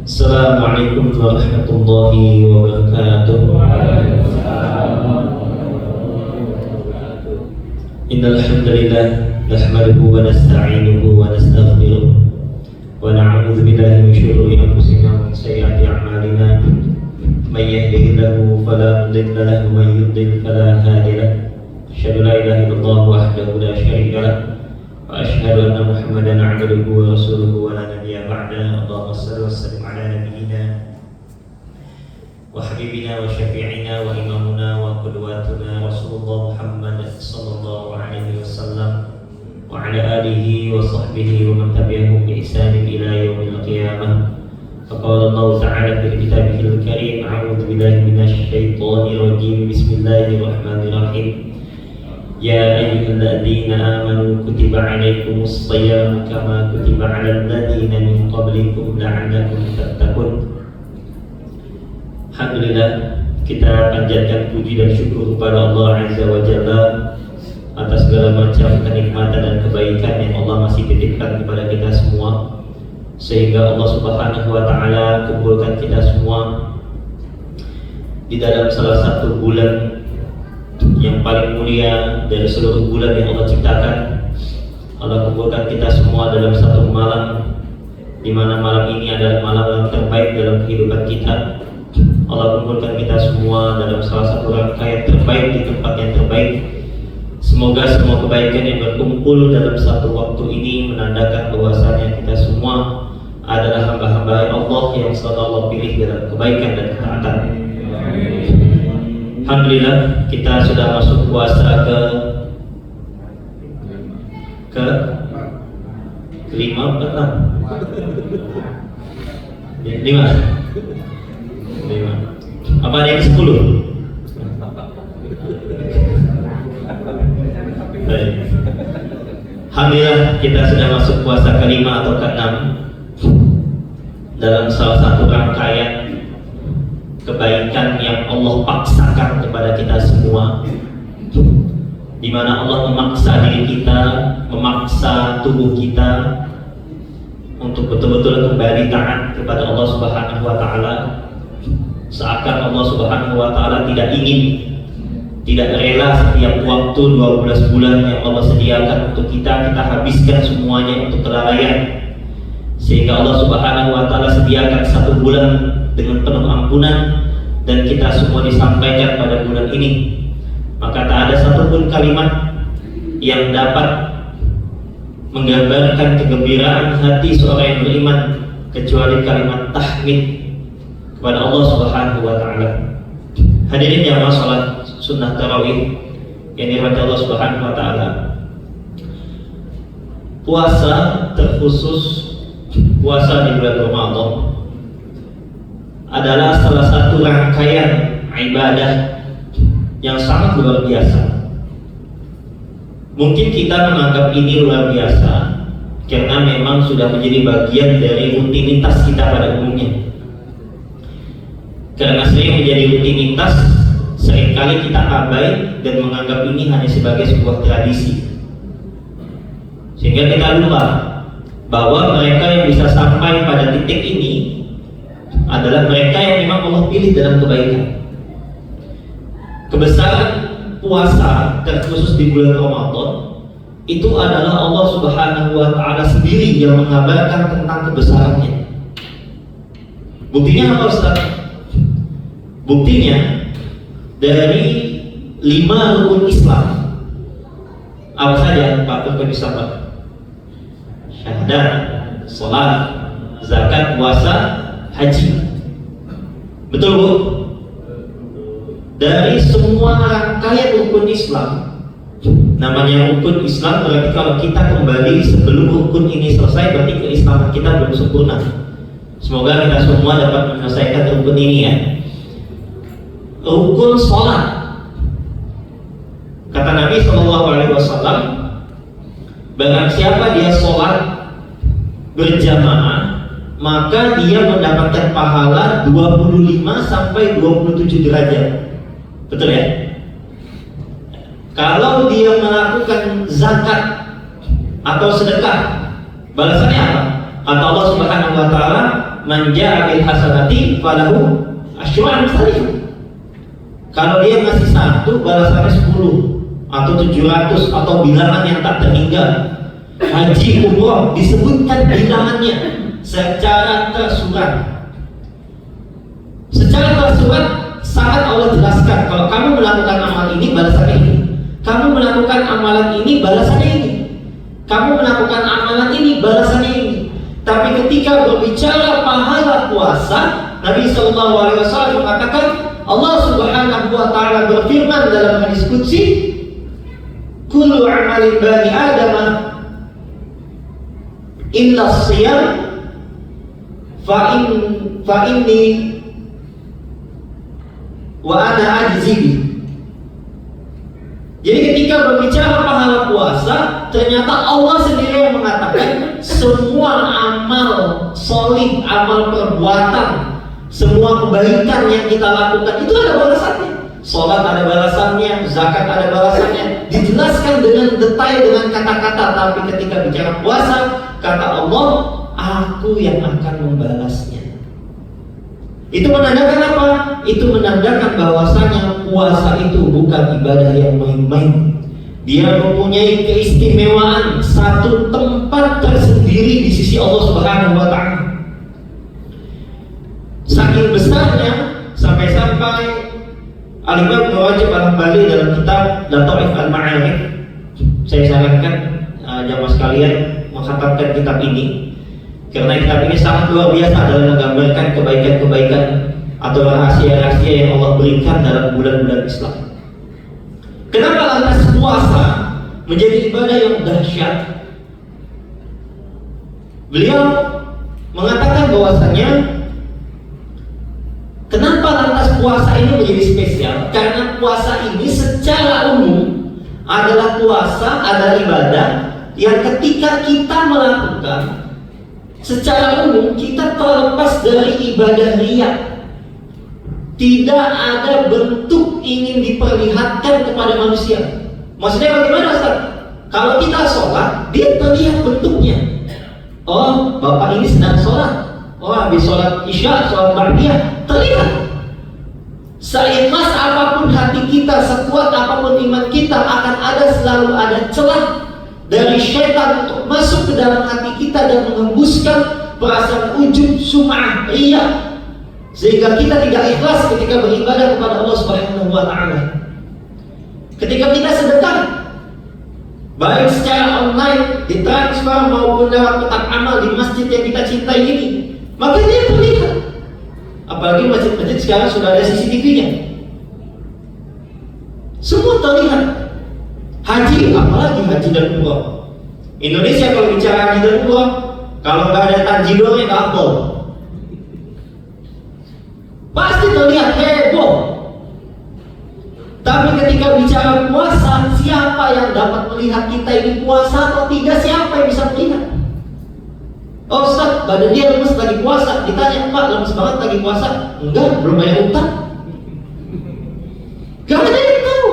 Assalamualaikum warahmatullahi wabarakatuh. Innal hamdalillah nahmaduhu wa nasta'inuhu wa nastaghfiruh wa na'udzu billahi min shururi anfusina wa min sayyiati a'malina. May yahdihillahu fala mudilla lahu wa may yudlil fala hadiya lahu. Asyhadu la ilaha illallah wahdahu la syarika lahu wa asyhadu anna Muhammadan 'abduhu wa rasuluhu wa la nabiyya ba'da. Allahumma shalli wa sallim ala nabiyyina wa habibina wa syafi'ina wa imamuna wa qudwatuna Rasulullah Muhammad sallallahu alaihi wasallam wa ala alihi wa sahbihi wa man tabi'ahum bi ihsan ila yaumil qiyamah. Faqala Allah ta'ala fi kitabihil karim, a'udzu billahi minasy syaithanir rajim. Bismillahirrahmanirrahim. Ya ayyuhalladzina amanu kutiba 'alaikumus shayamu kama kutiba 'alal ladzina min qablikum la'allakum tattaqun. Alhamdulillah, kita panjatkan puji dan syukur kepada Allah Azza wa Jalla atas segala macam kenikmatan dan kebaikan yang Allah masih titipkan kepada kita semua, sehingga Allah Subhanahu wa Ta'ala kumpulkan kita semua di dalam salah satu bulan yang paling mulia dari seluruh bulan yang Allah ciptakan. Allah kumpulkan kita semua dalam satu malam, di mana malam ini adalah malam yang terbaik dalam kehidupan kita. Allah kumpulkan kita semua dalam salah satu rangkaian terbaik di tempat yang terbaik. Semoga semua kebaikan yang berkumpul dalam satu waktu ini menandakan bahwasanya kita semua adalah hamba-hamba Allah yang selalu Allah pilih dalam kebaikan dan ketaatan. Alhamdulillah, kita sudah masuk puasa ke kelima atau enam? Lima. Apa ada yang 10? Baik. Alhamdulillah, kita sudah masuk puasa kelima atau keenam dalam salah satu rangkaian kebaikan yang Allah paksakan kepada kita semua, di mana Allah memaksa diri kita, memaksa tubuh kita untuk betul-betul kembali taat kepada Allah Subhanahu wa Ta'ala. Seakan Allah Subhanahu wa Ta'ala tidak ingin, tidak rela setiap waktu 12 bulan yang Allah sediakan untuk kita habiskan semuanya untuk kelalaian, sehingga Allah Subhanahu wa Ta'ala sediakan 1 bulan dengan penuh ampunan dan kita semua disampaikan pada bulan ini. Maka tak ada satupun kalimat yang dapat menggambarkan kegembiraan hati seorang yang beriman kecuali kalimat tahmid kepada Allah Subhanahu wa Ta'ala. Hadirin jamaah salat sunnah tarawih yang dirahmati Allah Subhanahu wa Ta'ala, puasa terkhusus puasa di bulan Ramadan adalah salah satu rangkaian ibadah yang sangat luar biasa. Mungkin kita menganggap ini luar biasa karena memang sudah menjadi bagian dari rutinitas kita pada umumnya. Karena sering menjadi rutinitas, seringkali kita abai dan menganggap ini hanya sebagai sebuah tradisi, sehingga kita lupa bahwa mereka yang bisa sampai pada titik ini adalah mereka yang memang Allah pilih dalam kebaikan. Kebesaran puasa terkhusus di bulan Ramadan itu adalah Allah Subhanahu wa Ta'ala sendiri yang mengabarkan tentang kebesarannya. Buktinya apa Ustaz? Buktinya dari 5 rukun Islam. Apa saja Pak rukun Islam? Syahadat, sholat, zakat, puasa, haji. Betul Bu? Dari semua rangkaian rukun Islam, namanya rukun Islam berarti kalau kita kembali sebelum rukun ini selesai berarti keislaman kita belum sempurna. Semoga kita semua dapat menyelesaikan rukun ini ya. Rukun sholat, kata Nabi SAW, barang siapa dia sholat berjamaah maka dia mendapatkan pahala 25 sampai 27 derajat. Betul ya? Kalau dia melakukan zakat atau sedekah, balasannya apa? Atau Allah Subhanahu wa taala, "Man jaa'a bil hasanati falahu asyru amsalih." Kalau dia ngasih 1, balasannya 10 atau 700 atau bilangan yang tak terhingga. Haji umroh disebutkan bilangannya secara tersurat. Secara tersurat sangat Allah jelaskan, kalau kamu melakukan amal ini balasannya ini. Kamu melakukan amalan ini balasannya ini. Kamu melakukan amalan ini balasannya ini. Tapi ketika berbicara pahala puasa, Nabi Shallallahu Alaihi Wasallam mengatakan, Allah Subhanahu Wa Taala berfirman dalam hadis qudsi, "Kullu amalin bani Adam illa shiyam fa inni wa ana ajzi." Jadi ketika berbicara pahala puasa, ternyata Allah sendiri yang mengatakan semua amal solid, amal perbuatan, semua kebaikan yang kita lakukan itu ada balasannya. Sholat ada balasannya, zakat ada balasannya, dijelaskan dengan detail dengan kata-kata. Tapi ketika bicara puasa, kata Allah, aku yang akan membalasnya. Itu menandakan apa? Itu menandakan bahwasanya puasa itu bukan ibadah yang main-main. Dia mempunyai keistimewaan, satu tempat tersendiri di sisi Allah Subhanahu wa taala. Saking besarnya sampai-sampai Al-Imam Ibnu Rajab Al-Hambali dalam kitab Lataif Al-Ma'arif, saya sarankan jamaah sekalian mengkhatamkan kitab ini, karena kitab ini sangat luar biasa dalam menggambarkan kebaikan-kebaikan atau rahasia-rahasia yang Allah berikan dalam bulan-bulan Islam. Kenapa lantas puasa menjadi ibadah yang dahsyat? Beliau mengatakan bahwasanya kenapa lantas puasa ini menjadi spesial? Karena puasa ini secara umum adalah adalah ibadah yang ketika kita melakukan secara umum kita terlepas dari ibadah riya. Tidak ada bentuk ingin diperlihatkan kepada manusia. Maksudnya bagaimana, Ustaz? Kalau kita sholat, dia terlihat bentuknya. Oh, bapak ini sedang sholat. Oh, habis sholat isya, sholat ba'diyah, terlihat. Seikhlas apapun hati kita, sekuat apapun iman kita, akan selalu ada celah dari syaitan untuk masuk ke dalam hati kita dan mengembuskan perasaan ujub, sum'ah, riya, sehingga kita tidak ikhlas ketika beribadah kepada Allah Subhanahu wa taala. Ketika kita sedekah, baik secara online, ditransfer maupun lewat kotak amal di masjid yang kita cintai ini, maka dia terlihat. Apalagi masjid-masjid sekarang sudah ada CCTV-nya. Semua terlihat. Haji, apalagi haji dan umroh. Indonesia kalau bicara haji dan umroh, kalau nggak ada tanjidornya nggak apa. Pasti terlihat heboh. Tapi ketika bicara puasa, siapa yang dapat melihat kita ini puasa atau tidak? Siapa yang bisa melihat? Oh Ustaz, badan dia lemes lagi puasa. Ditanya, Pak, lemes banget lagi puasa? Enggak, belum bayar utang. Gak ada yang tahu.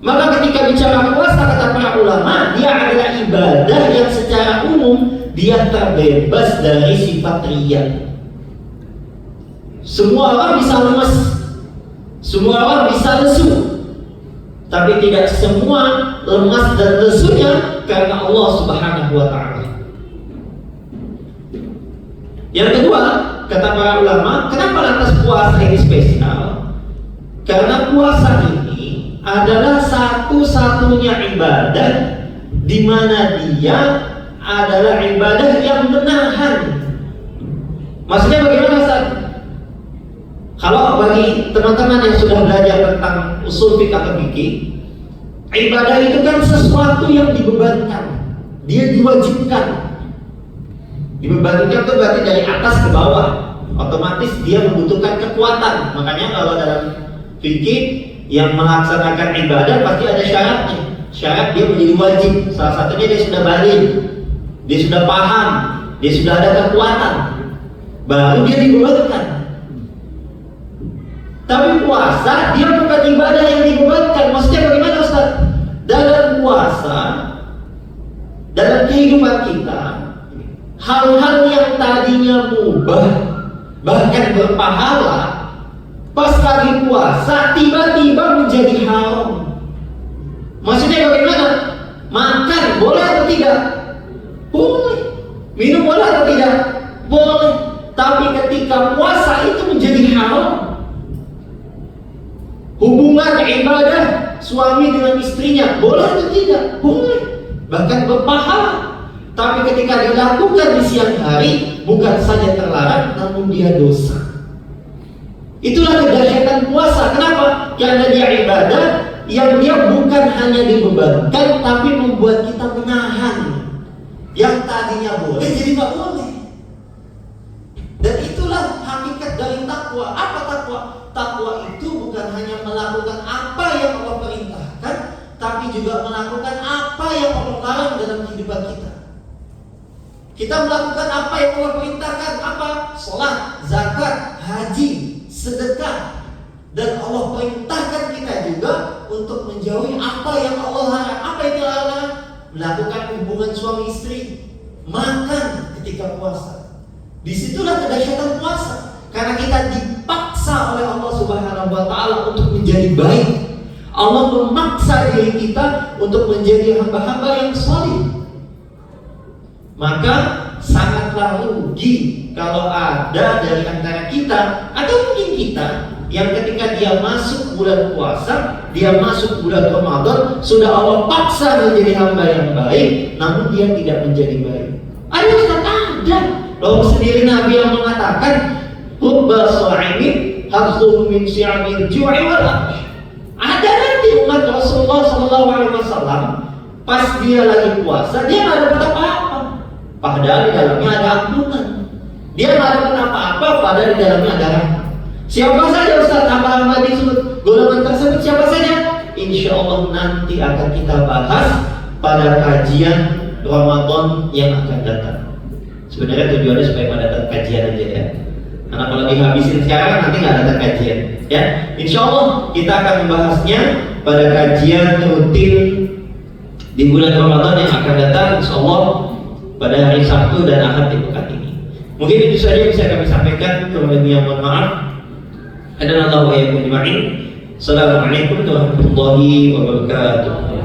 Maka ketika bicara puasa, kata para ulama, dia adalah ibadah yang secara umum dia terbebas dari sifat riya. Semua orang bisa lemes, semua orang bisa lesu, tapi tidak semua lemas dan lesunya karena Allah Subhanahu wa taala. Yang kedua, kata para ulama, kenapa lantas puasa ini spesial? Karena puasa ini adalah satu-satunya ibadah di mana dia adalah ibadah yang menahan. Maksudnya bagaimana, Ustaz? Kalau bagi teman-teman yang sudah belajar tentang usul fiqh atau fikih, ibadah itu kan sesuatu yang dibebankan, dia diwajibkan. Dibebankan itu berarti dari atas ke bawah, otomatis dia membutuhkan kekuatan. Makanya kalau dalam fikih yang melaksanakan ibadah pasti ada syaratnya. Syarat dia menjadi wajib. Salah satunya dia sudah balik, dia sudah paham, dia sudah ada kekuatan, baru dia dibebankan. Tapi puasa dia bukan ibadah yang dibebankan. Maksudnya bagaimana, Ustaz? Dalam puasa, dalam kehidupan kita, hal-hal yang tadinya mubah, bahkan berpahala, pas lagi puasa tiba-tiba menjadi haram. Maksudnya bagaimana? Makan boleh atau tidak? Boleh. Minum boleh atau tidak? Boleh. Tapi ketika puasa itu menjadi haram. Hubungan ibadah suami dengan istrinya boleh atau tidak? Boleh. Bahkan berpahala. Tapi ketika dilakukan di siang hari, bukan saja terlarang, namun dia dosa. Itulah kedahsyatan puasa. Kenapa? Karena dia ibadah yang dia bukan hanya dibebankan, tapi membuat kita menahan. Yang tadinya boleh jadi nggak boleh. Dan itulah hakikat dari takwa. Apa takwa? Takwa itu bukan hanya melakukan apa yang Allah perintahkan, tapi juga melakukan apa yang Allah larang dalam kehidupan kita. Kita melakukan apa yang Allah perintahkan, apa? Salat, zakat, haji, sedekah. Dan Allah perintahkan kita juga untuk menjauhi apa yang Allah larang. Apa itu larang? Melakukan hubungan suami istri, makan ketika puasa. Disitulah kedahsyatan puasa. Karena kita dipaksa oleh Allah Subhanahu wa Ta'ala untuk menjadi baik. Allah memaksa diri kita untuk menjadi hamba-hamba yang saleh. Maka sangatlah rugi kalau ada dari antara kita atau mungkin kita yang ketika dia masuk bulan puasa, dia masuk bulan Ramadan, sudah Allah paksa menjadi hamba yang baik, namun dia tidak menjadi baik. Ada Ustaz? Ada. Lalu sendiri Nabi yang mengatakan, "Rubba sha'imin hafzuhu min syi'amil ju'i wal 'atsh." Ada nanti umat Rasulullah SAW pas dia lagi puasa, dia nggak dapat apa-apa, padahal di dalamnya ada ampunan. Dia nggak dapat apa-apa, padahal di dalamnya ada rahmat. Siapa saja Ustaz hamba-hamba disebut golongan tersebut siapa saja? Insya Allah nanti akan kita bahas pada kajian Ramadan yang akan datang. Sebenarnya tujuannya supaya pada datang kajian aja ya. Karena kalau dihabisin sekarang nanti nggak datang kajian. Ya, Insya Allah kita akan membahasnya pada kajian rutin di bulan Ramadan yang akan datang. Insya Allah pada hari Sabtu dan Ahad di pekan ini. Mungkin itu saja yang bisa kami sampaikan. Kemudian mohon maaf. Assalamualaikum warahmatullahi wabarakatuh.